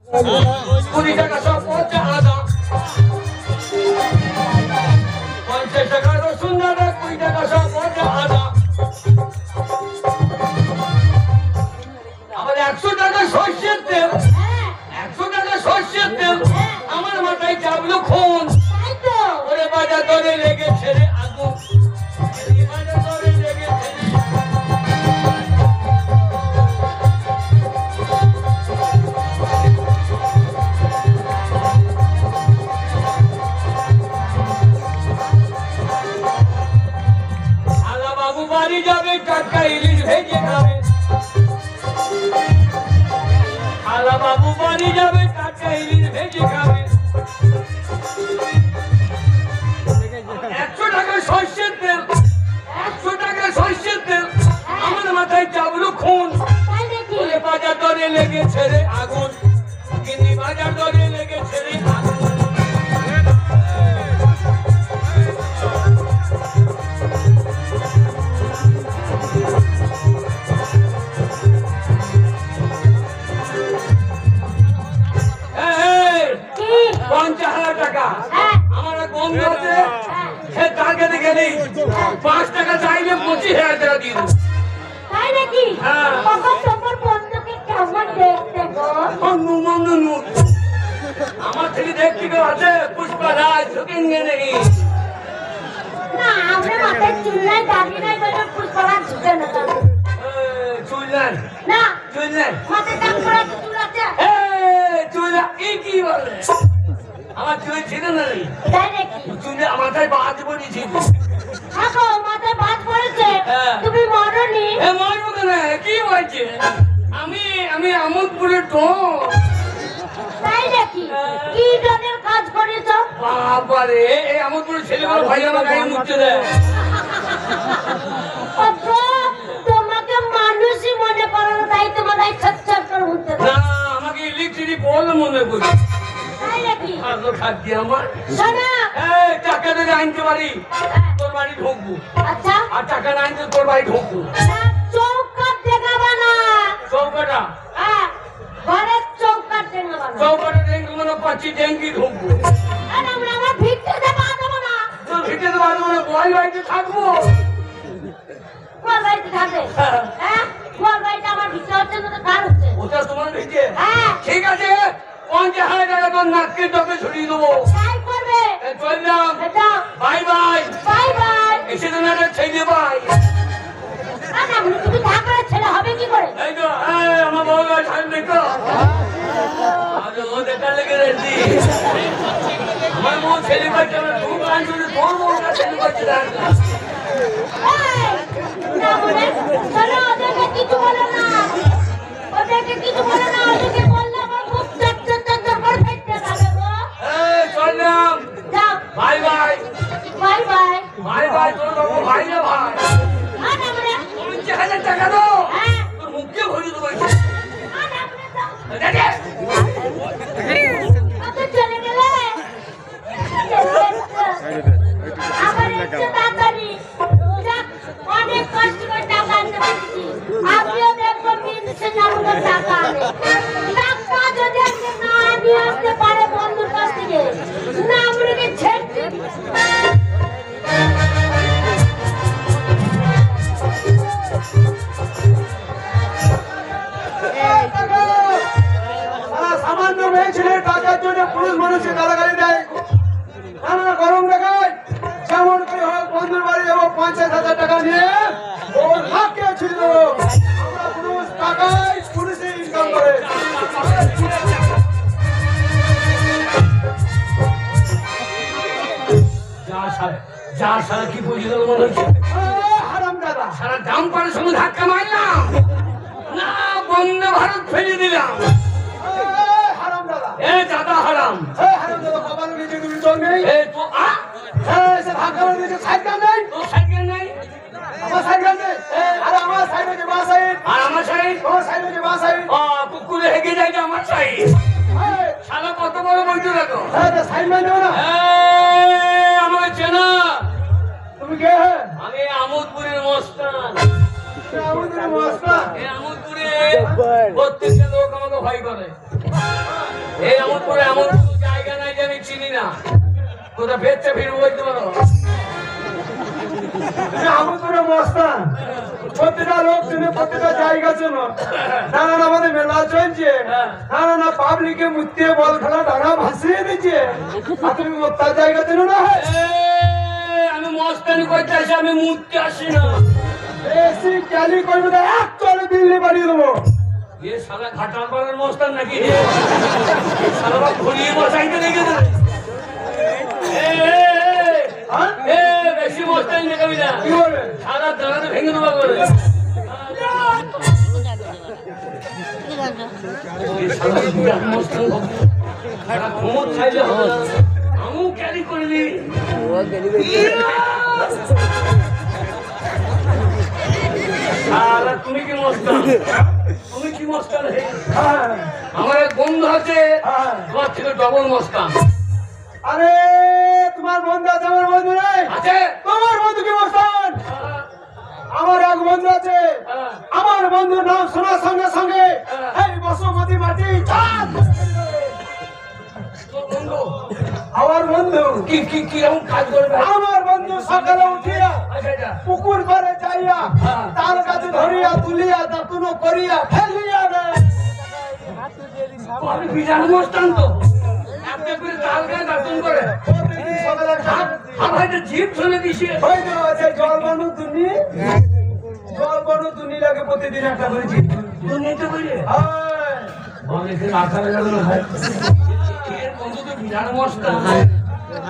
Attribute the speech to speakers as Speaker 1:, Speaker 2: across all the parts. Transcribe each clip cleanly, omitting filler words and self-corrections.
Speaker 1: 20 টাকা সব পচা আদা, 50 টাকা রসুন আদা, 20 টাকা সব পচা আদা, আবার 100 টাকা সর্ষের তেল, 100 টাকা সর্ষের তেল। আমার মাথায় চাপলো খুন, ওরে বাজার দরে লেগেছে রে আগুন, বাজার দরে লেগেছে রে। বাবু বাড়ি যাবে, টাটকা ইলিশ ভেজে খাবে। খালা বাবু বাড়ি যাবে, টাটকা ইলিশ ভেজে খাবে। 100 টাকা সর্ষের তেল, 100 টাকা সর্ষের তেল। আমার মাথায় চাবলো খুন, ওরে বাজার দরে লেগেছে রে আগুন, কিন্তু বাজার দরে লেগেছে রে আগুন। আমার এক বন্ধু আছে, সে তার কাছে গেলেই 5 টাকা চাইলে 25,000 টাকা দিয়ে দেবো।
Speaker 2: তাই নাকি?
Speaker 1: হ্যাঁ।
Speaker 2: তোমার বন্ধুকে কেমন দেখতে গো?
Speaker 1: আমার থেকে দেখতে কেউ আছে? পুষ্পা রাজ ঝুঁকেঙ্গে নেই।
Speaker 2: না, আমরা মাথায় চুল নাই, দাড়ি নাই বলে পুষ্পরাজ ঝুঁকে না।
Speaker 1: চুল নাই?
Speaker 2: না।
Speaker 1: চুল নাই?
Speaker 2: মাথায় টাক পড়া চুল আছে?
Speaker 1: চুল কি বলে? আমার চুল ছিল না রে।
Speaker 2: তাই নাকি?
Speaker 1: চুলে মাথায় বাজ পড়েছিল।
Speaker 2: থাকো, মাথায় বাজ পড়েছে, তুমি মরনি?
Speaker 1: মরবো কেন? কি হয়েছে? আমি আমোদপুরের টোন।
Speaker 2: তাই নাকি? কি ধরনের কাজ করেছ?
Speaker 1: বাবারে, এই আমোদপুরের ছেলেগুলো ভাই আমার গায়ে মুছতে দেয়।
Speaker 2: তোমাকে মানুষই মনে করো না, তাই তোমার গায়ে ছটছট করে উঠতে
Speaker 1: না, আমাকে ইলেকট্রিক বল মনে করি।
Speaker 2: তাই নাকি?
Speaker 1: আলো খাদ্য আমার।
Speaker 2: শোনা,
Speaker 1: টাকা যদি আনতে পারি তোর বাড়ি ঢুকবো,
Speaker 2: আচ্ছা,
Speaker 1: আর টাকা না আনতে তোর বাড়ি ঢুকবো।
Speaker 2: চৌকাট দেখাবা না।
Speaker 1: চৌকাটা?
Speaker 2: ঘরের চৌকাট দেখাবা না।
Speaker 1: চৌকাটা ডেঙ্গি মনে পাচ্ছি, ডেঙ্গি ঢুকবো।
Speaker 2: আমরা ভিক্ষে দেবা দেবো না।
Speaker 1: তোর ভিটে তো বাড়ি মনে গোয়াল বাড়িতে থাকবো।
Speaker 2: গোয়াল বাড়িতে থাকবে? গোয়াল বাড়িতে আমার ভিক্ষে হচ্ছে না, তো কার হচ্ছে?
Speaker 1: ওটা তোমার ভিটে?
Speaker 2: হ্যাঁ।
Speaker 1: ঠিক আছে, 50,000 টাকা তোর নাককে তোকে ছড়িয়ে দেবো।
Speaker 2: তাই করবে?
Speaker 1: চললাম, বাই বাই।
Speaker 2: Bye bye.
Speaker 1: এসে তো না ছেলে ভাই।
Speaker 2: তুমি ঠাকুরের ছেলে হবে কি করে?
Speaker 1: এই তো আমার বউ ছাড়বে তো। ও দেখা লেগে রেছি, আমার বউ ছেলে পাচ্ছে না, তোর বউটা ছেলে পাচ্ছে না।
Speaker 2: না বলে শোনো, ওদেরকে কিছু বলো না, ওদেরকে কিছু বলো না, ওদেরকে বললে আমার খুব চট করে ফেটে যাবে গো।
Speaker 1: চললাম,
Speaker 2: যাও,
Speaker 1: bye bye.
Speaker 2: Bye bye.
Speaker 1: Bye bye. তোর বাবু ভাই না ভাই? 50,000 টাকা দাও, তোর মুখে ভরে দেবো।
Speaker 2: চলে গেলে আমার ইচ্ছে তাড়াতাড়ি অনেক কষ্ট করে টাকা আনতে পারছি। আমিও দেখবো মিলছে না টাকা আনে। টাকা যদি আজকে না নিয়ে আসতে পারে বন্ধুর কাছ থেকে, না আমাকে ছেড়ে
Speaker 3: সামান্য মেয়ে ছেলে টাকার জন্য পুরুষ মানুষকে গালাগালি দেয়, নানা গরম দেখায়। যেমন করে হোক বন্ধুর বাড়ি যাবো, 50,000 টাকা নিয়ে ওর হাতকে ছিঁড়ে দেবো। আমরা পুরুষ টাকায় পুলিশে ইনকাম করে।
Speaker 1: যা সারা কি বুঝে দেবো মনে হচ্ছে?
Speaker 3: হারাম দাদা,
Speaker 1: সারা দাম পাড়ের সঙ্গে ধাক্কা মারলাম না, বন্দে ভারত ফেলে দিলাম।
Speaker 3: হারাম দাদা,
Speaker 1: দাদা হারাম।
Speaker 3: হারাম দাদা, কপালে নিচে তুমি চল নেই।
Speaker 1: তো
Speaker 3: সে ভাগ্য নিচে সাইকেল নেই,
Speaker 1: তোর সাইকেল নেই?
Speaker 3: আমার সাইকেল নেই। আর আমার সাইড হচ্ছে বাঁ সাইড,
Speaker 1: আর আমার সাইড?
Speaker 3: তোমার সাইড হচ্ছে বাঁ সাইড।
Speaker 1: কুকুরে হেগে যায় যে আমার সাইড। শালা কত বড় বলছো দেখো।
Speaker 3: সাইড মাই দেবো না।
Speaker 1: আমাকে চেনা?
Speaker 3: তুমি কে?
Speaker 1: আমি আমোদপুরের মস্তান।
Speaker 3: আমাদের মস্তা
Speaker 1: আমোদপুরে প্রত্যেকটা লোক আমাকে ভয় করে। এই এমন করে এমন কোনো জায়গা নাই যে আমি চিনি না। কোথায় বেচতে ফিরবো বলতে পারো?
Speaker 3: আমার কোনো মস্তান প্রত্যেকটা লোক চিনে, প্রত্যেকটা জায়গা চেনো। নানান আমাদের মেলা চলছে, নানান পাবলিকে মুততে বল খেলা ডানা ভাসিয়ে দিচ্ছে, আর তুমি তার জায়গা চেনো না?
Speaker 1: আমি মস্তানি করতে আসি, আমি মুততে আসি না।
Speaker 3: বেশি ক্যালি করবে না, এক চলে দিল্লি বাড়িয়ে দেবো।
Speaker 1: এ শালা ঘাটাল পাড়ার মস্তান নাকি? শালা ঘুরিয়ে বসাইতে রেখে দেয়। বেশি মস্তানি দেখাবি না,
Speaker 3: কি বলে?
Speaker 1: সারা দাঁড়াতে ভেঙে দেবো করে। আমিও ক্যারি করিনি। তুমি কি মস্তান? তুমি কি মস্তান? আমার এক বন্ধু আছে, তোমার থেকে ডবল মস্তান।
Speaker 3: আরে তোমার বন্ধু আছে, আমার বন্ধু নেই।
Speaker 1: আছে?
Speaker 3: তোমার বন্ধু কি মস্তান? আমার এক বন্ধু আছে, আমার বন্ধুর নাম শোনার সঙ্গে সঙ্গে এই বসুমতী মাটি চাঁদ।
Speaker 1: তোর বন্ধু?
Speaker 3: আমার বন্ধু
Speaker 1: কি কি কি এমন কাজ করবে?
Speaker 3: আমার বন্ধু সকালে উঠিয়া
Speaker 1: আচ্ছা আচ্ছা।
Speaker 3: পুকুর করে যাইয়া তার কাছে ধরিয়া তুলিয়া দাতুনো করিয়া ফেলিয়া দেয়।
Speaker 1: আমি বিরাট মস্তান তো। আপনি করে তাল গায়ে দাঁতন করে।
Speaker 3: প্রতিদিন সকালে
Speaker 1: আমার একটা জিপ শুনে দিছে।
Speaker 3: ওই যে আছে জলবানু দুনি, জলবানু দুনি লাগে প্রতিদিন একটা করে জিত।
Speaker 1: তুমি তো বলি
Speaker 3: হ্যাঁ,
Speaker 1: অনেকে রাখা গেল না ভাই। এর বন্ধু তো বিরাট মস্তান।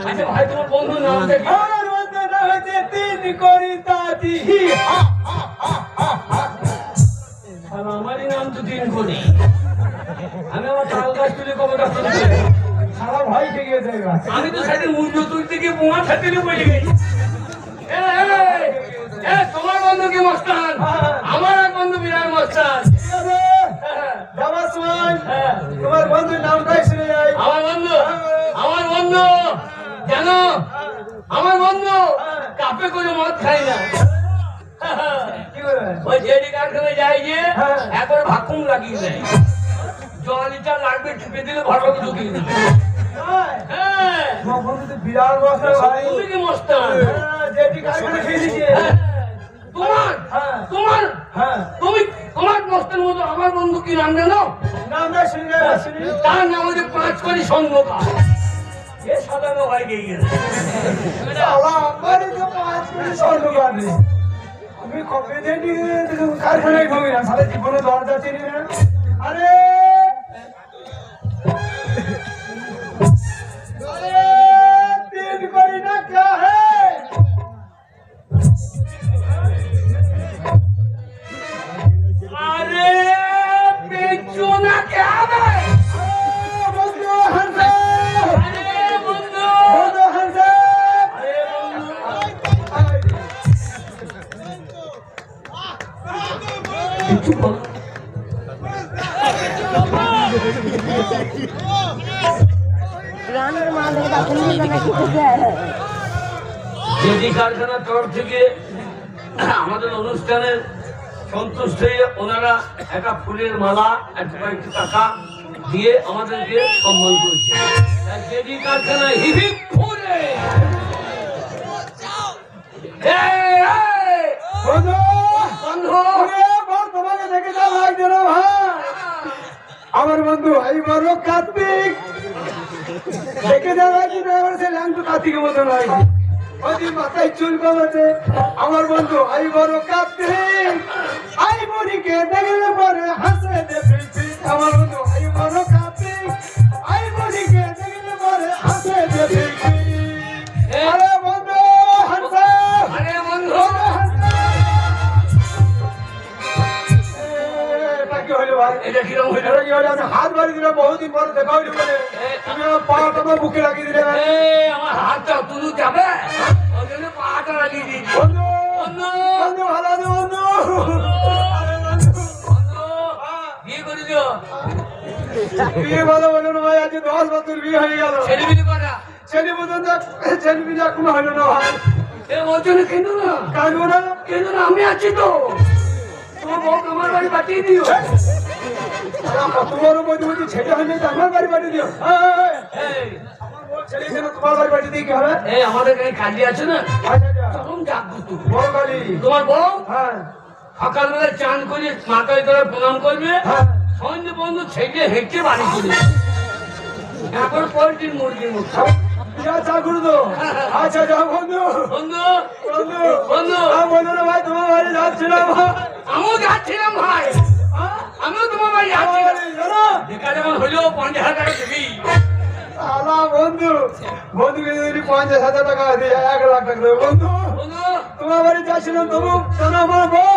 Speaker 1: আচ্ছা ভাই, তোমার বন্ধু নামটা কি?
Speaker 3: আমার বন্ধু না হয়েছে তিন করি তাঁতি।
Speaker 1: আমারই নাম তো দিন করি। আমি আমার তাল গাছ তুলে কবটা তুলছি।
Speaker 3: সারা ভয় থেকে গেছে এবার।
Speaker 1: আমি তো সেদিন মূল্য তুলতে গিয়ে বোমা ছাড়তে নিয়ে বলে গেছি। তোমার বন্ধু কি মস্তান? আমার এক বন্ধু বিরাট মস্তান।
Speaker 3: ঠিক আছে? যাবার সময় তোমার বন্ধুর নামটাই শুনে যাই।
Speaker 1: আমার বন্ধু জানো, আমার বন্ধু কাপে করে মদ খাই না।
Speaker 3: কি করে?
Speaker 1: ওই জেডি কারখানায় যাই যে একবার ভাকুম লাগিয়ে দেয়। জল লিটার লাগবে, টিপে দিলে ভালো ঢুকিয়ে দেবে। হ্যাঁ,
Speaker 3: তোমার বন্ধু তো বিরাট মস্তান ভাই।
Speaker 1: তুমি কি মস্তান?
Speaker 3: যেটি কারখানা খেয়ে দিচ্ছে।
Speaker 1: তোমার
Speaker 3: হ্যাঁ।
Speaker 1: তোমার
Speaker 3: হ্যাঁ,
Speaker 1: তোমার মস্তান মতো আমার বন্ধু কি নাম জানো?
Speaker 3: নামটা শুনে যাই, শুনি।
Speaker 1: তার নাম হচ্ছে 5 কোটি স্বর্ণকার। এ সাধারণ হয়ে গিয়েছে।
Speaker 3: শালা, আমারই তো 5 মিনিট স্বর্ণকার নেই। আমি কবে থেকে কারখানায় ঢুকি না, সারা জীবনে দরজা চিনি না। আরে तीन कोई ना क्या है?
Speaker 1: अरे बेचो ना क्या है?
Speaker 3: बंदो हंसे,
Speaker 1: अरे बंधु,
Speaker 3: बंदो हंसे।
Speaker 1: अरे बंधु,
Speaker 4: গ্রামের মাঝে কাছে
Speaker 1: জেডি কারখানার তরফ থেকে আমাদের অনুষ্ঠানের সন্তুষ্ট হয়ে ওনারা একটা ফুলের মালা, একটা কয়েকটি টাকা দিয়ে আমাদেরকে সম্মান করেছে। জেডি কারখানা হিবি ফুলে
Speaker 3: বন্ধু,
Speaker 1: বন্ধু,
Speaker 3: আরে বল, তোমাকে দেখে যা লাগছে না ভাই। আমার বন্ধু এই বড় কার্তিক দেখে যা লাগছে না, এবার সে ল্যাংটু কার্তিকের মতো লাগছে। ওই মাথায় চুল কমেছে। আমার বন্ধু এই বড় কার্তিক, আই মরিকে দেখলে পরে হাসে দেবে। আমার বন্ধু এই বড় কার্তিক, আই মরিকে দেখলে পরে হাসে দেবে। আরে বন্ধু হাসে,
Speaker 1: আরে বন্ধু,
Speaker 3: এটা কি হলো ভাই?
Speaker 1: এটা কিরম হইল?
Speaker 3: এটা কি হলো? আমি হাত বাড়ি দিলাম, বহুদিন পরে দেখা হইলো বলে তুমি আমার পাটা আমার বুকে লাগিয়ে দিলে।
Speaker 1: আমার হাতটা তুলু যাবে, ওই জন্য পাটা লাগিয়ে দিয়েছি।
Speaker 3: বন্ধু,
Speaker 1: বন্ধু,
Speaker 3: বন্ধু ভালো আছে বন্ধু?
Speaker 1: বন্ধু, বিয়ে করে দিও।
Speaker 3: বিয়ে ভালো বলো না ভাই, আজকে 10 বছর বিয়ে হয়ে গেল।
Speaker 1: ছেলে বিয়ে করা
Speaker 3: ছেলে পর্যন্ত ছেলে বিয়ে এখনো হলো না ভাই।
Speaker 1: ওর জন্য কেন না,
Speaker 3: কাঁদবো না?
Speaker 1: কেন না, আমি আছি তো। তোমার বউ আমার বাড়ি পাঠিয়ে দিও।
Speaker 3: কত বড় মধ্যবর্তী ছেলে হয়ে যায় আমার বাড়ি পাঠিয়ে দিও
Speaker 1: এই,
Speaker 3: আমার বউ ছেলে যেন তোমার বাড়ি পাঠিয়ে দিয়ে কি হবে
Speaker 1: এই আমাদের এখানে কালি আছে না
Speaker 3: আচ্ছা আচ্ছা
Speaker 1: তখন জাগ্রত
Speaker 3: বড় গাড়ি
Speaker 1: তোমার বউ
Speaker 3: হ্যাঁ
Speaker 1: সকালবেলা চান করে মাথায় করে প্রণাম করবে
Speaker 3: হ্যাঁ
Speaker 1: সন্ধে বন্ধু ছেড়ে হেঁটে বাড়ি চলে এখন পোল্ট্রির মুরগির মুখ
Speaker 3: যা চা করে দো আচ্ছা যাও বন্ধু
Speaker 1: বন্ধু
Speaker 3: বন্ধু
Speaker 1: বন্ধু
Speaker 3: বন্ধু রে ভাই তোমার বাড়ি যাচ্ছিলাম
Speaker 1: আমিও যাচ্ছিলাম ভাই আমিও তোমার বাড়ি যাচ্ছিলাম দেখা যখন হইলো 50,000 টাকা দিবি
Speaker 3: আলা বন্ধু বন্ধুকে যদি 50,000 টাকা দিয়ে 1 লাখ টাকা দেবো বন্ধু
Speaker 1: বন্ধু
Speaker 3: তোমার বাড়ি যাচ্ছিলাম তবু জানো আমার বউ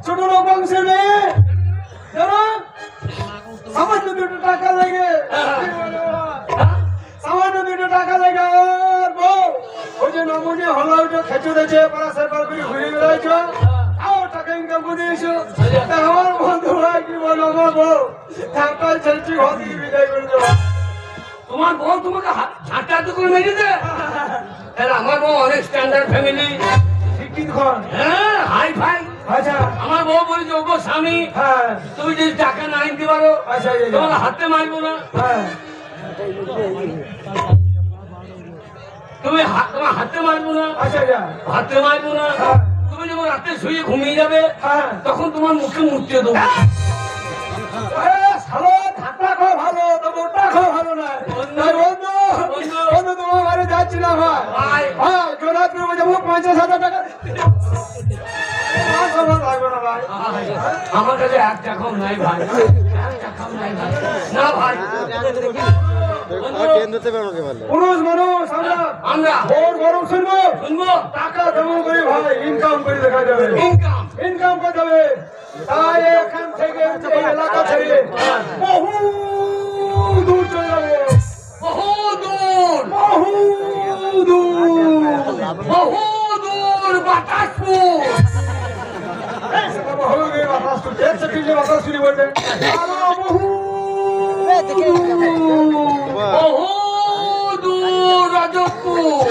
Speaker 3: ছোট লোক বংশের মেয়ে জানো সামান্য 2 টাকা লাগে সামান্য 2 টাকা লাগে আর বউ ওই যে নমুনে হলো ওইটা খেচু দিয়েছে পারাসের পর ঘুরে বেড়াইছো আও টাকা ইনকাম করে দিয়েছো আমার বন্ধু ভাই কি বলো আমার বউ টাকা ছেড়ছি ঘর থেকে বিদায় করে দেবো
Speaker 1: তোমার বউ তোমাকে ঝাঁটা করে মেরে দে তাহলে আমার বউ অনেক স্ট্যান্ডার্ড ফ্যামিলি
Speaker 3: শিক্ষিত ঘর
Speaker 1: হ্যাঁ হাই ফাই
Speaker 3: আচ্ছা
Speaker 1: আমার বউ বলেছে ওগো স্বামী
Speaker 3: হ্যাঁ
Speaker 1: তুমি যদি টাকা না আনতে পারো
Speaker 3: আচ্ছা
Speaker 1: তোমার হাতে মারবো না
Speaker 3: হ্যাঁ
Speaker 1: তুমি তোমার হাতে মারবো না
Speaker 3: আচ্ছা আচ্ছা
Speaker 1: হাতে মারবো না
Speaker 3: হ্যাঁ।
Speaker 1: তুমি যখন রাতে শুয়ে ঘুমিয়ে যাবে
Speaker 3: হ্যাঁ
Speaker 1: তখন তোমার মুখে মুছতে দেবো
Speaker 3: ভালো ঠান্ডা খাওয়া ভালো তো মোটা খাওয়া ভালো না তাই বন্ধু বন্ধু তোমার বাড়ি যাচ্ছি না ভাই
Speaker 1: ভাই
Speaker 3: হ্যাঁ জোড়াত করে যাবো 50,000 টাকা আর সমান লাগবে না ভাই
Speaker 1: আমার কাছে 1 টাকাও নাই ভাই 1 টাকাও নাই ভাই না ভাই
Speaker 3: পুরুষ মানুষ
Speaker 1: আমরা
Speaker 3: ভোর গরম শুনবো
Speaker 1: শুনবো
Speaker 3: টাকা জমা করে ভাই ইনকাম করে দেখা যাবে
Speaker 1: ইনকাম
Speaker 3: ইনকাম করতে হবে তাই এখান থেকে এই এলাকা ছেড়ে বহু দূর চলে যাবো
Speaker 1: বহু দূর
Speaker 3: বহু দূর
Speaker 1: বহু দূর বাতাসপুর
Speaker 3: বহু দূর বাতাস শুনছে এক সেকেন্ডে বাতাস শুনি বলবে বহু
Speaker 1: বহু দূর রাজপুর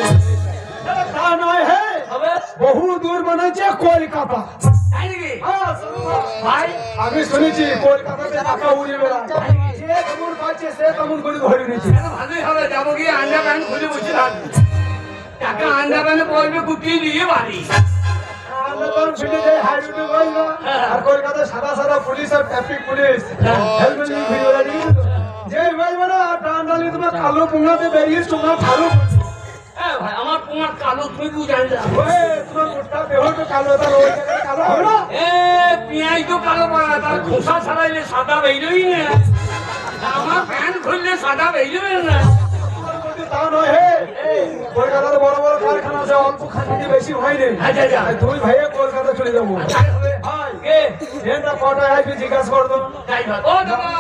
Speaker 3: তা নয় হে
Speaker 1: হবে
Speaker 3: বহু দূর বানাচ্ছে কলকাতা
Speaker 1: তাই নাকি
Speaker 3: হ্যাঁ,
Speaker 1: ভাই
Speaker 3: আমি শুনেছি কলকাতাতে টাকা উড়ে বেড়ায় যে কেমন পাচ্ছে সে কেমন করে ধরে নিচ্ছে
Speaker 1: এটা ভালোই হবে যাবো গিয়ে আন্ডা প্যান্ট খুলে বসে থাকবো টাকা আন্ডা প্যান্টে পড়বে গুটিয়ে দিয়ে বাড়ি
Speaker 3: আমরা তো ছুটে যাই হাইরোডে বলবো আর কলকাতায় সাদা সাদা পুলিশ আর ট্রাফিক পুলিশ হেলমেট নিয়ে ঘুরে বেড়ায় যে বলবো না টান্ডালি তোমার কালো পুঙ্গাতে বেরিয়ে তোমার ভালো
Speaker 1: হ্যাঁ ভাই আমার তোমার কালো তুমি কি জানি না
Speaker 3: তোমার মোটা দেহ তো কালো তার ওই জায়গায় কালো হবে না
Speaker 1: এ পেঁয়াজ তো কালো পাড়া তার খোসা ছাড়াইলে সাদা বেরোই না আমার প্যান্ট খুললে সাদা বেরোবে না
Speaker 3: তা নয় হে কলকাতার বড় বড় কারখানা আছে অল্প খানিতে বেশি হয়নি
Speaker 1: আচ্ছা আচ্ছা
Speaker 3: দুই ভাইয়ে কলকাতা চলে যাবো
Speaker 1: তাই হবে
Speaker 3: ভাই
Speaker 1: কে
Speaker 3: ট্রেনটা কটায় আসবে জিজ্ঞাসা করতো
Speaker 1: তাই ভাই ও দাদা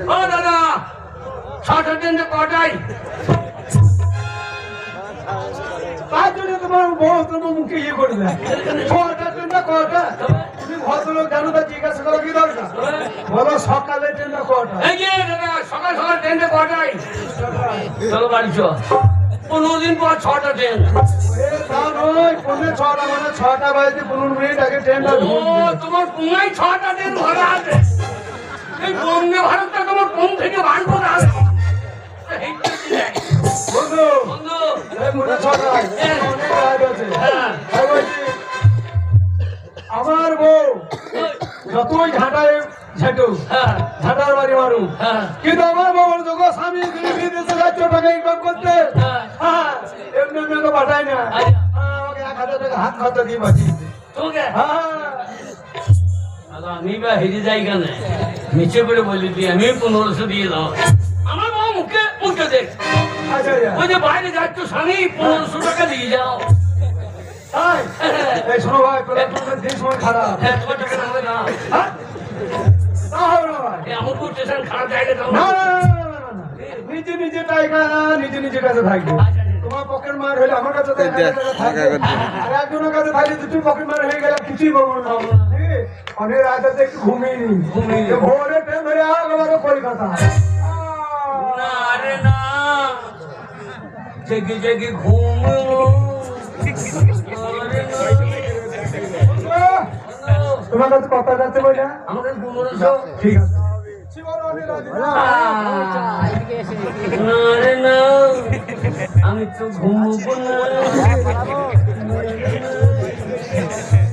Speaker 1: ও দাদা 6টা ট্রেনটা কটায়
Speaker 3: তার জন্য তোমার বউ তোমার মুখে ইয়ে করে দেয় ছটা ট্রেনটা কটা তুমি ভদ্রলোক জানো তা জিজ্ঞাসা করা কি দরকার বলো সকালে ট্রেনটা কটা
Speaker 1: এই যে দাদা সকাল সকাল ট্রেনটা কটায় চলো বাড়ি চ 15 দিন পর 6টা ট্রেন
Speaker 3: তা নয় 6টা মানে 6টা বাজতে 15 মিনিট আগে ট্রেনটা
Speaker 1: ও তোমার পুনাই 6টা ট্রেন ভরা আছে এই বন্দে ভারতটা তোমার কোন থেকে বার করা আছে
Speaker 3: বন্ধু
Speaker 1: বন্ধু
Speaker 3: এই মনে 6টা অনেক রাত আছে তাই বলছি, আমার বউ যতই ঝাঁটায় ঝাঁটু
Speaker 1: হ্যাঁ
Speaker 3: ঝাঁটার বাড়ি মারু
Speaker 1: হ্যাঁ
Speaker 3: কিন্তু আমার বউ বলতো গো স্বামী বিদেশে যাচ্ছ টাকা ইনকাম করতে হ্যাঁ এমনি এমনি তো পাঠায় না আমাকে 1,000 টাকা হাত খরচা দিয়ে বাঁচিয়ে
Speaker 1: তোকে
Speaker 3: হ্যাঁ
Speaker 1: আমি বা হেরে যাই কেন নিচে করে বলি তুই আমি 1500 দিয়ে দাও আমার বাবা মুখে মুখে দেখ
Speaker 3: আচ্ছা
Speaker 1: ওই যে বাইরে যাচ্ছ স্বামী 1500 টাকা দিয়ে যাও
Speaker 3: তাই এই শোনো ভাই তোমার দিন সময় খারাপ
Speaker 1: হ্যাঁ তোমার টাকা না হবে না
Speaker 3: হ্যাঁ তা হবে না ভাই
Speaker 1: এই আমরপুর স্টেশন খারাপ জায়গা দাও
Speaker 3: না না, না, না, না, না, না। নিজে নিজে টাকা নিজে নিজে কাছে থাকবে তোমার পকেট মার হলে আমার কাছে তো 1,000 টাকা থাকবে আর একজনের কাছে থাকলে দুটো পকেট মার হয়ে গেলে কিছুই পাবো না ঠিক আছে? অনেক রাত আছে একটু ঘুমিয়ে নি
Speaker 1: ঘুমিয়ে।
Speaker 3: ভোরে ট্রেন ধরে আবার কলকাতা
Speaker 1: না রে না জেগে জেগে ঘুম
Speaker 3: তোমার কাছে কথা যাচ্ছে বইটা
Speaker 1: আমাকে 1500
Speaker 3: ঠিক আছে
Speaker 1: না রে না, আমি তো ঘুমবো না।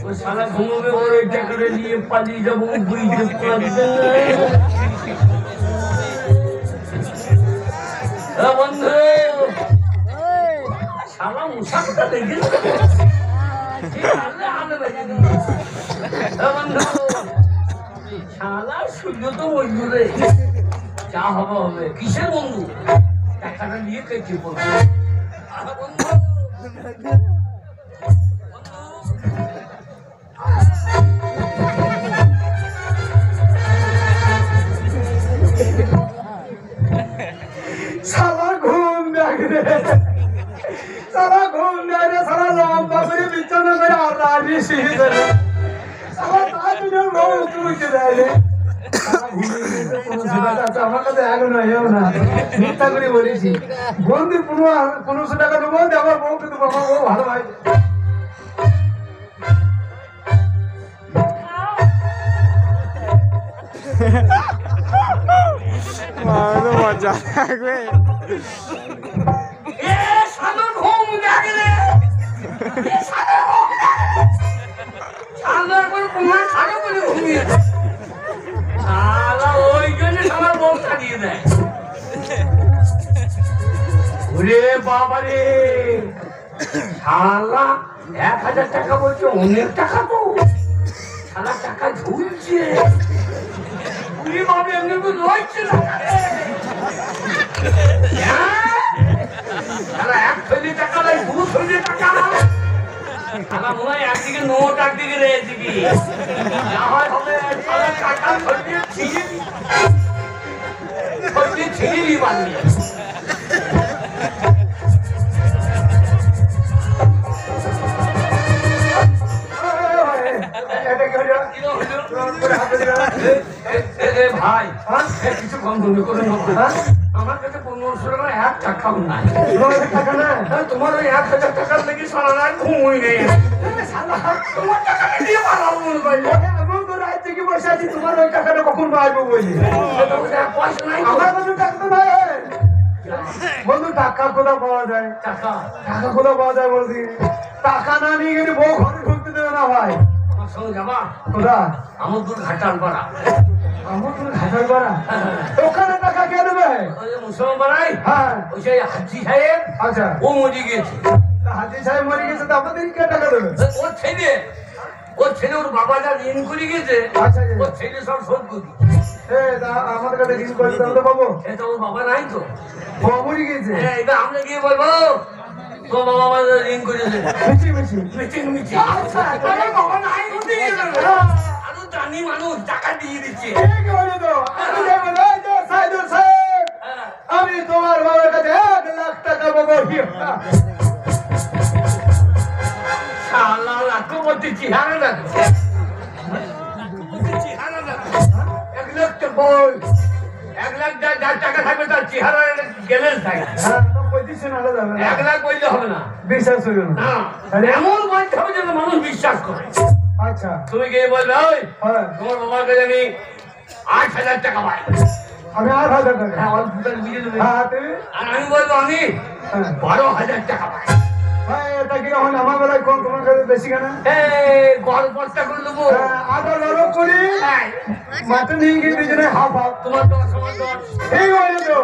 Speaker 1: ও শালা ঘুমবে, ওর ওই টাকাটা নিয়ে পালিয়ে যাবো, বুঝতে পারবে না। বন্ধু শালা মুসাফটা দেখেছে বন্ধু, শালা সূর্য তো মজুরে, যা হবে হবে। কিসের বন্ধু? টাকাটা নিয়ে কেটে পড়বে বন্ধু।
Speaker 3: সারা ঘুম দেখে সারা ঘুম দেখে সারা লম্বা করে বিছানা করে আর রাজি শিখে দেয় সারা তার জন্য বউ তুলতে দেয় রে। আমার কাছে এখন এও না, মিথ্যা করে বলেছি বন্ধু 1500 টাকা দেবো, আমার বউকে দেবো, আমার বউ ভালো ভাই।
Speaker 5: মজা লাগবে।
Speaker 1: বাবারে শালা 1000 টাকা বলছে, অনেক টাকা তো। শালা টাকা ঝুলছে, এমনি তো রয়েছে না। এক থলি টাকা নাই, 2 থলি টাকা। শালা মনে হয় একদিকে নোট, একদিকে রয়েছে কি না হয় হবে। শালা টাকা থলিয়ে ছিঁড়ি বানিয়ে ভাই কিছু কম ধরে করে আমার কাছে 1500 টাকা 1 টাকাও নাই।
Speaker 3: টাকা না
Speaker 1: তোমার ওই 1000 টাকার লেগে সারা রাত ঘুমই নেই। তোমার টাকা দিয়ে পালাবো মনে পাই।
Speaker 3: এমন তো রাত থেকে বসে আছি, তোমার ওই টাকাটা কখন পাইবো বলি।
Speaker 1: পয়সা নাই,
Speaker 3: আমার কাছে টাকা তো নাই। বন্ধু টাকা কোথাও পাওয়া যায়?
Speaker 1: টাকা
Speaker 3: টাকা কোথাও পাওয়া যায় বলছি? টাকা না নিয়ে গেলে বউ ঘরে ঢুকতে দেবে না ভাই।
Speaker 1: আমার সঙ্গে যাবা?
Speaker 3: কোথা?
Speaker 1: আমার দূর ঘাটাল পাড়া।
Speaker 3: আমার তুমি ঘাটাল পাড়া? ওখানে টাকা কে দেবে?
Speaker 1: ওই যে মুসলমান পাড়ায়,
Speaker 3: হ্যাঁ
Speaker 1: ওই সেই হাজি সাহেব,
Speaker 3: আচ্ছা,
Speaker 1: ও মরে গিয়েছে।
Speaker 3: হাজি সাহেব মরে গেছে, তো আমাদের কে টাকা দেবে?
Speaker 1: ওর ছেলে ওর বাবা যা ঋণ করে গেছে,
Speaker 3: আচ্ছা,
Speaker 1: ওর ছেলে সব শোধ করে
Speaker 3: আমাদের কাছে ঋণ করে দিতে হবে পাবো।
Speaker 1: এটা ওর বাবা নাই তো।
Speaker 3: ও মরে গেছে,
Speaker 1: এটা আমরা গিয়ে বলবো তোর বাবা আমাদের ঋণ করেছে।
Speaker 3: মিছি মিছি
Speaker 1: মিটিং মিটিং বাবা নাই হতে আরো জানি মানুষ টাকা দিয়ে দিচ্ছে।
Speaker 3: ঠিক বলে তো। আমি যাবো না, এই যে সাইদুল সাহেব, আমি তোমার বাবার কাছে 1 লাখ টাকা পাবো।
Speaker 1: শালা লাখপতি চেহারা দেখো, 1 লাখ তো বই, 1 লাখ যার টাকা থাকবে তার চেহারা গেলে থাকে। 1 লাখ বললে হবে না,
Speaker 3: বিশ্বাস হইল না।
Speaker 1: এমন বলতে হবে যেন মানুষ বিশ্বাস করে।
Speaker 3: আচ্ছা,
Speaker 1: তুমি গিয়ে বলবে ওই
Speaker 3: হ্যাঁ,
Speaker 1: তোমার বাবার কাছে আমি 8000 টাকা পাই।
Speaker 3: আমি 8,000 টাকা।
Speaker 1: হ্যাঁ, অল্প টাকা বুঝে দেবে।
Speaker 3: হ্যাঁ, তুমি?
Speaker 1: আর আমি বলবো আমি
Speaker 3: হ্যাঁ।
Speaker 1: 12,000 টাকা পাই।
Speaker 3: ভাই, এটা কি রকম? আমার বেলায় কম, তোমার কাছে বেশি কেন?
Speaker 1: গড়পড়টা করে দেবো।
Speaker 3: আদা লড়ক করি, মাঠে নিয়ে গিয়ে দুজনে হাফ হাফ।
Speaker 1: তোমার 10 আমার 10।
Speaker 3: ঠিক বলে তো।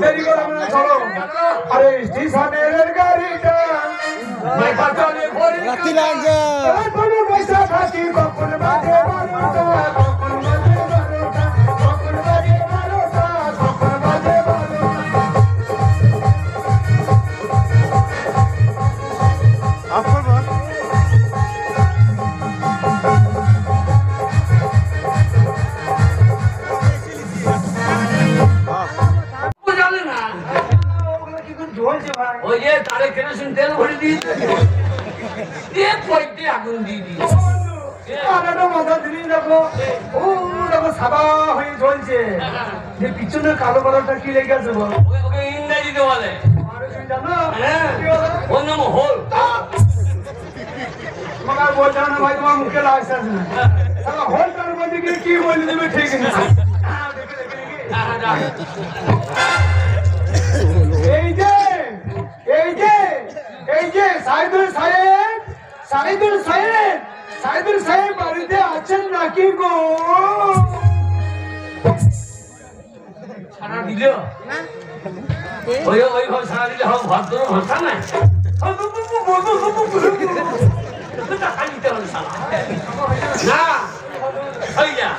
Speaker 3: দেরি করো না, চলো। আরে স্টেশনের গাড়িটা
Speaker 5: রাতি লাগছে।
Speaker 3: কোনো পয়সা থাকি কখন বাজে 12টা, কখন বাজে 12টা, কখন বাজে 12টা, কখন বাজে 12টা।
Speaker 5: আপনার
Speaker 1: জানে না
Speaker 3: ওগুলো কি করে জ্বলছে ভাই?
Speaker 1: ওই যে তারে কেরোসিন তেল ভরে দিয়েছে, দিয়ে পয়তে আগুন দিয়ে দিয়েছে।
Speaker 3: আলাদা মাথা দিলি দেখো, ও দেখো সাদা হয়ে জ্বলছে। যে পিছনে কালো কালোটা কি লেগে আছে বল?
Speaker 1: ওকে ইংরেজিতে বলে,
Speaker 3: আর তুমি জানো?
Speaker 1: হ্যাঁ,
Speaker 3: কি বলে?
Speaker 1: ওর নাম হোল।
Speaker 3: তোমাকে আর বলতে হবে না ভাই, তোমার মুখে লাইসেন্স নেই। শালা হোলটার মধ্যে গিয়ে কি বলে দেবে ঠিক নেই। এই যে এই যে এই যে সাইদুল সাহেব, সাইদুল সাহেব, সাইদুল সাহেব বাড়িতে আছেন নাকি গো?
Speaker 1: সারা দিল ওই ওই ঘর সারা দিলে হোক ভদ্র ভাষা নাই না হই যা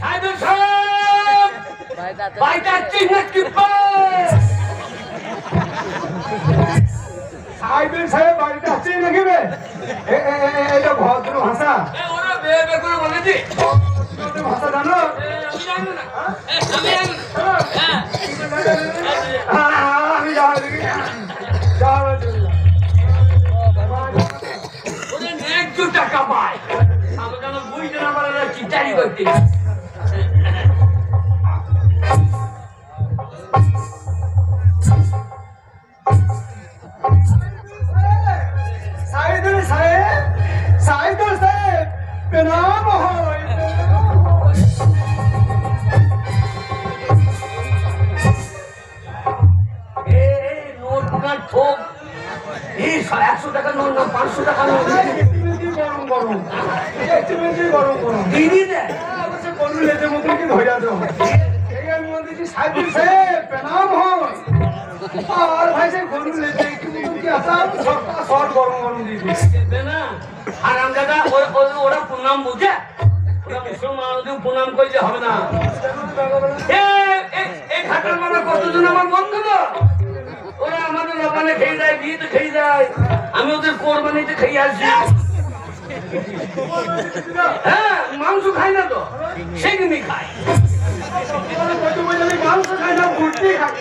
Speaker 1: সাইদুল সাহেব বাইটা চিহ্ন কি
Speaker 3: সাইদুল সাহেব বাড়িতে আছেন নাকি বে? এটা ভদ্র ভাষা,
Speaker 1: ওরা বে বে করে বলেছি
Speaker 3: ভদ্র ভাষা জানো?
Speaker 1: আমি জানি না আমি জানি না
Speaker 3: আমি যাবো যাবো
Speaker 1: ওদের ন্যায্য টাকা পায় আমি যেন বুঝতে না পারে চিন্তাই করতে
Speaker 3: সাইদুল সাহেব, সাইদুল সাহেব প্রণাম হয়।
Speaker 1: নোটটা ঠোক এই 100 টাকা নোট না 500 টাকা নোট
Speaker 3: গরম গরম একটু বেশি গরম গরম
Speaker 1: দিদি দেয়
Speaker 3: অবশ্য গরু লেজের মতো কি ধরে দাও। এই আমি বলতেছি সাইদুল সাহেব প্রণাম হয়। আর ভাই সে গরু লেজে কি আসা সব গরম গরম দিদি।
Speaker 1: দেবে না আর আমদাদা ওরা প্রণাম বুঝে ওরা মুসলমান ওদের প্রণাম করলে হবে না এই ঘাটার মানে কতজন আমার বন্ধু না ওরা আমাদের দোকানে খেয়ে যায় বিয়েতে খেয়ে যায় আমি ওদের কোরবানিতে খেয়ে আসছি হ্যাঁ মাংস খাই না তো সেগুলি খাই
Speaker 3: মাংস খাই না ভুট্টি খাই।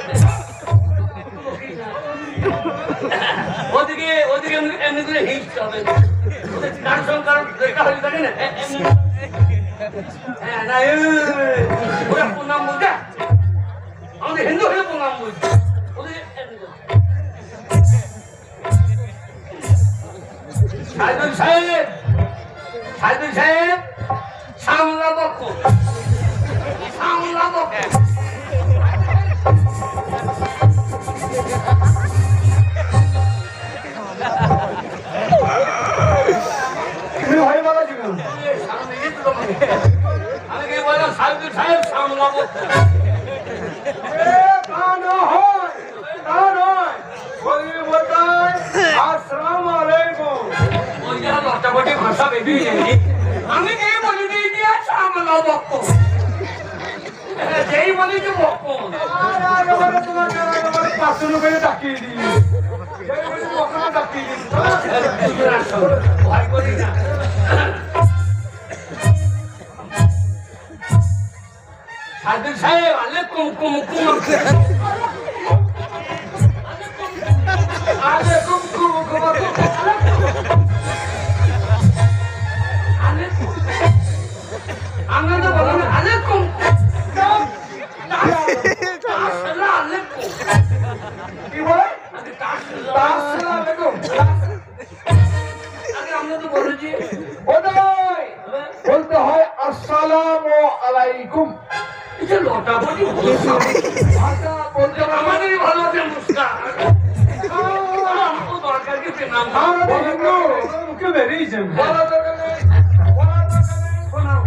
Speaker 1: ওদিকে ওদিকে এমনি করে হিট হবে ওদের কার সঙ্গে কারণ দেখা হয়ে থাকে না হ্যাঁ না ওরা প্রণাম বুঝে আমাদের হিন্দু হলে প্রণাম বুঝছে ওদের সাইদুল সাহেব, সাইদুল সাহেব সামলা বক্ষ সামলা বক্ষ
Speaker 3: তুমি ভাই বলা জীবন
Speaker 1: আমি বললাম সাইদুল সাহেব সামলা বক্ষ
Speaker 3: তা নয় তা নয় বলি বলতাই আসসালামু আলাইকুম।
Speaker 1: ওই যে লটাপটি ভাষা বেরিয়ে যায়নি আমি যেই বলি দিয়ে দিয়ে সামলা বক্ষ যেই বলি যে বক্ষ
Speaker 3: আর একেবারে তোমাকে একেবারে 500 রুপিয়ে ডাকিয়ে দিই। যেই বলি বকনা ডাকিয়ে দিই।
Speaker 1: ভয় করি না সাইদুল সাহেব আলাইকুম কুম কুম আলাইকুম কুম কুম আলাইকুম আমরা তো বললাম আলাইকুম আসসালামু আলাইকুম
Speaker 3: কি বলে?
Speaker 1: আসসালামু আলাইকুম আগে আমরা তো বলেছি
Speaker 3: ওটাই বলতে হয় আসসালামু আলাইকুম।
Speaker 1: এটা লটাপটি
Speaker 3: ভাষা বলতে হবে
Speaker 1: আমাদেরই ভালো আছে মুস্কান আমাকে দরকার কি নাম
Speaker 3: আমরা হিন্দু মুখে বেরিয়েছে। বলা দরকার নেই, বলা দরকার নেই, শোনাও।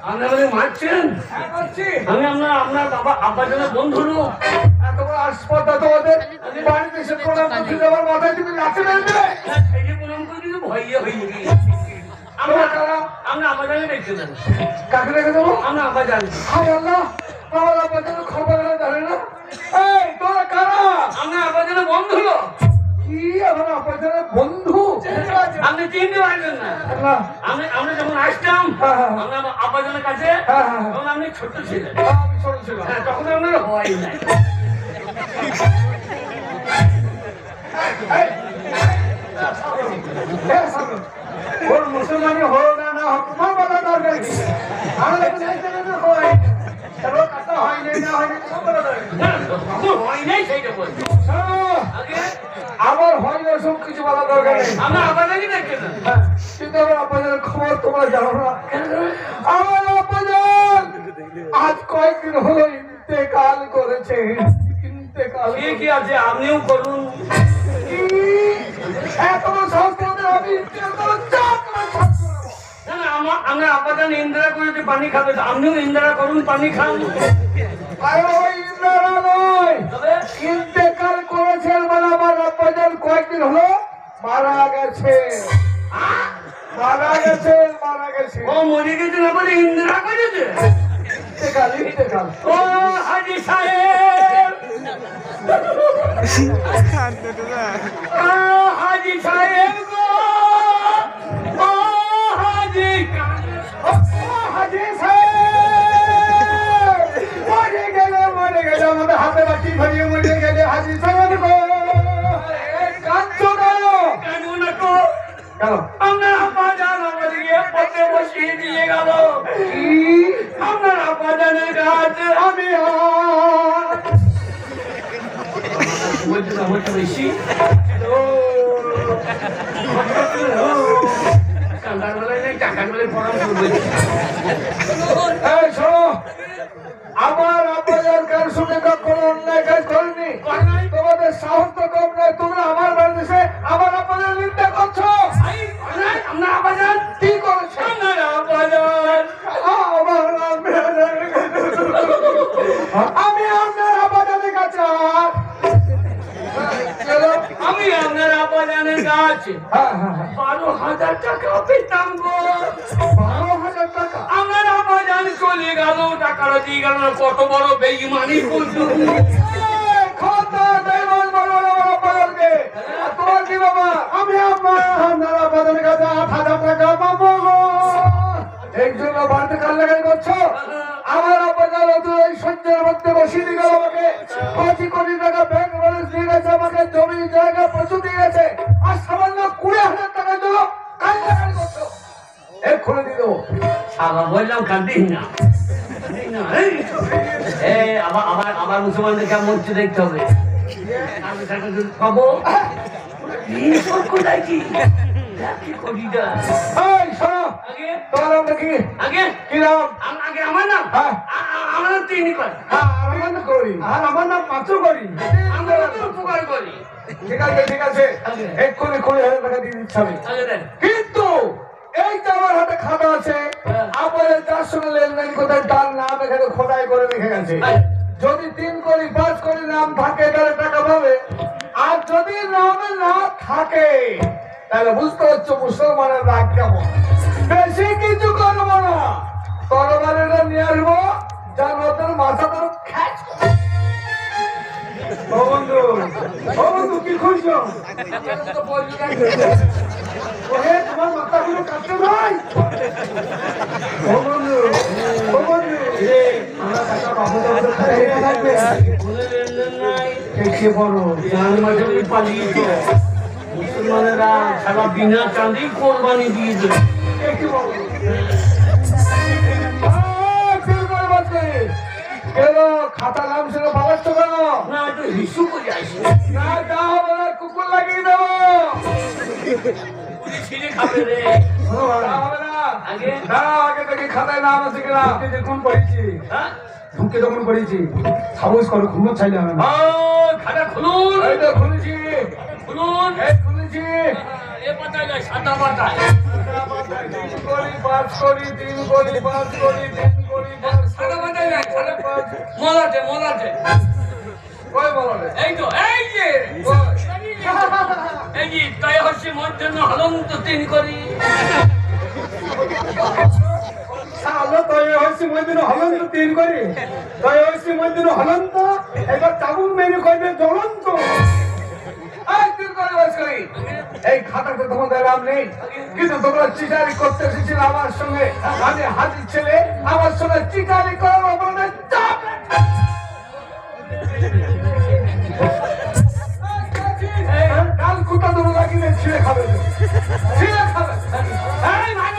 Speaker 1: আপনি আমাদের মারছেন আমি আপনার বাবা আব্বার জন্য বন্ধু লোক
Speaker 3: এত বড় আসপর্দা তোমাদের বাড়িতে এসে প্রণাম করতে যাওয়ার মাথায় তুমি লাঠি মেরে দেবে?
Speaker 1: সেই যে প্রণাম করে দিলে ভয়ে হয়ে গেছে আমরা আমরা আব্বা জানি দেখতে দেন
Speaker 3: কাকে রেখে দেবো?
Speaker 1: আমরা আব্বা জানি
Speaker 3: হায় আল্লাহ, আমার আপনার জন্য খবর জানে না। এই তোরা কারা?
Speaker 1: আমরা আব্বার জন্য বন্ধু লোক
Speaker 3: কি আমার আপনার জন্য বন্ধু?
Speaker 1: আপনি চিনতে পারবেন না
Speaker 3: আল্লাহ,
Speaker 1: আমরা যখন আসতাম
Speaker 3: হ্যাঁ, হ্যাঁ।
Speaker 1: আমরা আব্বার জন্য কাছে
Speaker 3: হ্যাঁ, হ্যাঁ।
Speaker 1: তখন আপনি ছোট ছিলেন
Speaker 3: আমি ছোট ছিলাম।
Speaker 1: হ্যাঁ, তখন আপনার হয় নাই
Speaker 3: এই, এই, সামনে। মুসলমানি হো না না হোক তোমার বলা দরকার কি আমরা তো চাইতে না হয় চলো কথা হয় না হয় না তোমার বলা দরকার
Speaker 1: না, আমার হয় নাই সেইটা বলছি। আগে
Speaker 3: আমার হয় না সব কিছু বলা দরকার নেই
Speaker 1: আমরা আবাদানি দেখে না।
Speaker 3: কিন্তু আমার আপনাদের খবর তোমরা জানো না আমার আপনাদের আজ কয়েকদিন হলো ইন্তেকাল করেছে ইন্তেকাল
Speaker 1: ঠিকই আছে, আপনিও করুন।
Speaker 3: এত বড় সাহস তোমাদের আমি ইন্তেকাল করে চাপ করে ছাড়তে পারবো।
Speaker 1: না, না, আমরা আপাতত ইন্দিরা করেছি পানি খাবে, তো আপনিও ইন্দিরা করুন, পানি খান।
Speaker 3: আরে ওই ইন্দ্রা নয়
Speaker 1: তবে
Speaker 3: ইন্তেকাল করেছেন মানে আমার আপনাদের কয়েকদিন হলো মারা গেছে মারা গেছে মারা গেছে
Speaker 1: ও মরে গেছে না বলে ইন্দিরা করেছে।
Speaker 3: ইন্তেকাল ইন্তেকাল
Speaker 1: ও হাজি সাহেব, ও হাজি সাহেব গো, ও হাজি
Speaker 3: হাজি সাহেব মরে গেলে আমাদের হাতে বাকি ভরিয়ে মরে গেলে হাজি সাহেব গো কাঁদছো কেন
Speaker 1: কানুন কো
Speaker 3: কেন
Speaker 1: আপনার আব্বা জান আমাদেরকে পথে বসিয়ে দিয়ে গেল।
Speaker 3: কি
Speaker 1: আপনার আব্বা জানের কাছে
Speaker 3: আমি
Speaker 1: বলতে না বলতে বেশি কান্দার বেলায় নেই, টাকার বেলায় পড়াম করবে।
Speaker 3: এই শোনো আমার আপনাদের কার সঙ্গে কখনো অন্যায় কাজ করেনি তোমাদের সাহস তো কম নয় তোমরা আমার বাড়িতে এসে আমার আপনাদের নিন্দা করছো
Speaker 1: আপনার আব্বা জান
Speaker 3: কি করেছো
Speaker 1: আপনার আব্বা জান
Speaker 3: আমি আপনার আপনাদের কাছে
Speaker 1: আমি আপনার আব্বা জানের কাছে 12,000 টাকা পেতাম গো।
Speaker 3: 12,000 টাকা
Speaker 1: আমার আব্বা জান চলে গেল, টাকাটা দিয়ে গেল না, কত বড় বেঈমানি করছো।
Speaker 3: খোদা দেওয়াল বলো আপনাদেরকে তোমার কি বাবা আমি আপনার আপনাদের কাছে 8,000 টাকা পাবো গো এই জন্য বাড়িতে কান্নাকাটি করছো আমার আপনাদের এই সহ্যের মধ্যে বসিয়ে দিয়ে গেল আমাকে 5 কোটি টাকা ব্যাংক ব্যালেন্স দিয়ে গেছে আমাকে জমি জায়গা প্রচুর দিয়ে গেছে আর সামান্য 20,000 টাকা জন্য কান্নাকাটি করছো এক্ষুনি দিয়ে দেবো
Speaker 1: আবার বললাম কান্দিস না, আবার মুসলমানদের কেমন হচ্ছে দেখতে হবে। আমি তাকে যদি পাবো কোথায় কি কি করি না।
Speaker 3: এই শোনো
Speaker 1: আগে
Speaker 3: তোমার নাম কি
Speaker 1: আগে
Speaker 3: কি নাম
Speaker 1: আগে আমার নাম
Speaker 3: হ্যাঁ
Speaker 1: আমার নাম তিনি কর,
Speaker 3: আমার নাম করি আর আমার নাম পাঁচু করি
Speaker 1: আমরা উপকার করি।
Speaker 3: ঠিক আছে এক্ষুনি 20,000 টাকা দিয়ে দিচ্ছি আমি
Speaker 1: আগে দেন।
Speaker 3: কিন্তু এই যে আমার হাতে খাতা আছে আপনাদের যার সঙ্গে লেনদেন কোথায় তার নাম এখানে খোদাই করে রেখে গেছে যদি 3 কোটি 5 কোটি নাম থাকে তাহলে টাকা পাবে আর যদি নাম না থাকে তাহলে বুঝতে হচ্ছে মুসলমানের রাগ কেমন বেশি কিছু করবো না তরবারিটা নিয়ে আসবো যার নতুন মাথা তোর খ্যাচ ও বন্ধু কি খুঁজছো ওহে তোমার মাথাগুলো কাটতে ভাই ও বন্ধু আমার কাছে বাবু দাদু খাই লাগবে
Speaker 1: কোনো লেনদেন নাই,
Speaker 3: কে বড়
Speaker 1: জান মাঝে ওই পালিয়েছে। মুসলমানেরা সারা বিনা চাঁদি কোরবানি দিয়ে দেবে।
Speaker 3: কি বড় ফিল করে বাঁচবে কেন খাতা নাম শুনে বাবাচ্ছ কেন
Speaker 1: না একটু হিসু করে আসি,
Speaker 3: না তা হবে না কুকুর লাগিয়ে দেবো
Speaker 1: ছিঁড়ে খাবে রে।
Speaker 3: তা হবে না
Speaker 1: আগে
Speaker 3: না আগে থেকে খাতায় নাম আছে কিনা দেখুন পড়েছি
Speaker 1: হ্যাঁ
Speaker 3: ঢুকে যখন পড়েছি সাহস করো ঘুমো চাইলে হবে না
Speaker 1: খাতা খুলুন,
Speaker 3: এই তো খুলেছি
Speaker 1: খুলুন।
Speaker 3: এই খুলেছি
Speaker 1: এ পাতায় যায়, সাদা পাতায়।
Speaker 3: 3 কোটি 5 কোটি 3 কোটি 5 কোটি 3 কোটি 5
Speaker 1: সাদা পাতায় যায়, সাদা মলাটে মলাটে।
Speaker 3: কই বলো রে
Speaker 1: এই তো এই যে এই যে তাই হচ্ছে মোর জন্য হলন্ত 3 করি।
Speaker 3: সালো তয় হইছি মইদিন হলন্ত 3 করি তয় হইছি মইদিন হলন্ত এবার চাবুক মেরে কইবে জ্বলন্ত এই 3 করে বাস করি এই খাতাতে তোমাদের নাম নেই কিন্তু তোমরা চিটারি করতে এসেছিল আমার সঙ্গে আমি হাজির ছেলে আমার সঙ্গে চিটারি করার অপরাধে চাপ কাল কুটা দেবো লাগিয়ে ছিঁড়ে খাবে ছিঁড়ে খাবে
Speaker 1: এই ভাই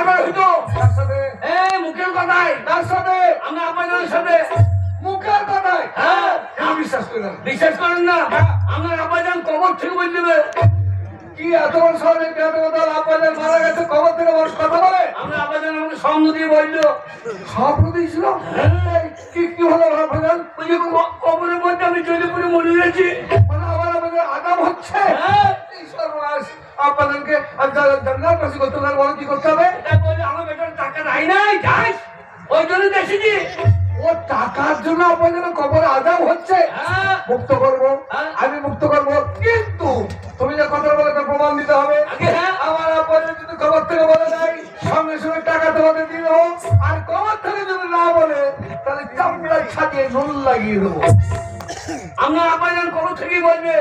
Speaker 1: কথা হইতো
Speaker 3: তার সাথে
Speaker 1: এই মুখের কথাই
Speaker 3: তার সাথে
Speaker 1: আমরা আব্বাজানের সাথে
Speaker 3: মুখের কথাই
Speaker 1: হ্যাঁ
Speaker 3: আমি বিশ্বাস করি না।
Speaker 1: বিশ্বাস করেন না আমার আব্বাজান কবর থেকে বলে দেবে
Speaker 3: কি এত বড় সামনে এত কথা আপনাদের মারা গেছে খবর থেকে বড় কথা বলে
Speaker 1: আমরা আব্বাজান আমাকে স্বপ্ন দিয়ে বললো
Speaker 3: সব দিয়েছিল কি কি হলো আপনাদের
Speaker 1: ওই যে কবরের মধ্যে আমি চলে পড়ে মরে গেছি
Speaker 3: মানে আবার আমাদের আগাম হচ্ছে
Speaker 1: হ্যাঁ
Speaker 3: এই সর্বনাশ আপনাদেরকে জান্নাত বাসী করতে হবে বড় কি করতে হবে
Speaker 1: তাই বলে আমার বেটার টাকা নাই নাই যাস ওই জন্য দেখেছি
Speaker 3: ও টাকার জন্য আপনাদের কবরে আদাব হচ্ছে
Speaker 1: হ্যাঁ
Speaker 3: মুক্ত করবো
Speaker 1: হ্যাঁ।
Speaker 3: আমি মুক্ত করবো কিন্তু তুমি যে কথা বলে তার প্রমাণ দিতে হবে
Speaker 1: আগে হ্যাঁ
Speaker 3: আমার আপনাদের যদি খবর থেকে বলে নাই সঙ্গে সঙ্গে টাকা তোমাদের দিয়ে দেবো আর খবর থেকে যদি না বলে তাহলে চামড়া ছাটিয়ে নুন লাগিয়ে দেবো
Speaker 1: আমরা আব্বাজান কবর থেকেই বলবে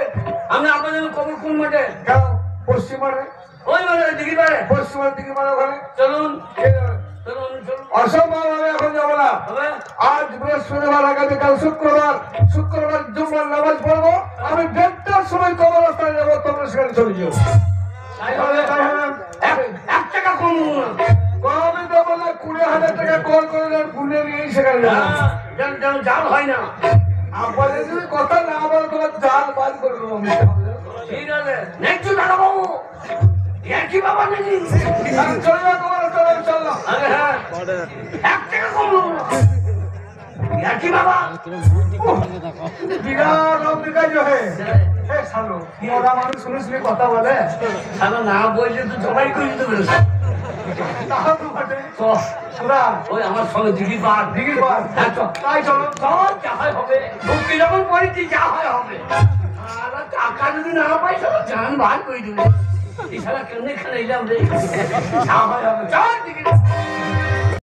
Speaker 1: আমরা আব্বাজান কবর কোন মাঠে
Speaker 3: কেন পশ্চিমারে
Speaker 1: ওই মাঠে দিঘি পারে
Speaker 3: পশ্চিমার দিকে মানে ওখানে
Speaker 1: চলুন
Speaker 3: কে যাবে?
Speaker 1: চলুন চলুন
Speaker 3: অসম্ভব আমি এখন যাবো না
Speaker 1: হবে
Speaker 3: আজ বৃহস্পতিবার আগামীকাল শুক্রবার জুম্মার নামাজ পড়বো আমি 1:30টার সময় কবরস্থানে যাবো তোমরা সেখানে চলে যাও
Speaker 1: তাই হবে এক টাকা কম না
Speaker 3: কমে দেবো না 20,000 টাকা কল করে দেন গুনে নিয়েই সেখানে যাবো
Speaker 1: হ্যাঁ, যেন যেন জাল হয় না
Speaker 3: আপনাদের যদি কথা না বলে তোমার জাল বাদ করে দেবো আমি
Speaker 1: ঠিক আছে নেক্সট টাকা পাবো কি বাবা নাকি
Speaker 3: চলে যাও কবরস্থানে চললাম
Speaker 1: আরে হ্যাঁ এক টাকা কম কি বাবা
Speaker 3: বিরাট অম্বিকা যে হে হে সালো ওরা মানুষ শুনে শুনে কথা বলে
Speaker 1: সারা না বললে তো সবাই করে দিতে পেরেছে
Speaker 3: তাহা তো বটে
Speaker 1: তো
Speaker 3: সুরা
Speaker 1: ওই আমার সঙ্গে দিঘি পার
Speaker 3: দিঘির পর
Speaker 1: হ্যাঁ চল
Speaker 3: তাই চলো
Speaker 1: চল যা হয় হবে ঢুকতে যখন পড়েছি যা হয় হবে আর টাকা যদি না পাই সব জান বার করে দেবে এছাড়া কেন এখানে এলাম রে যা হয় হবে চল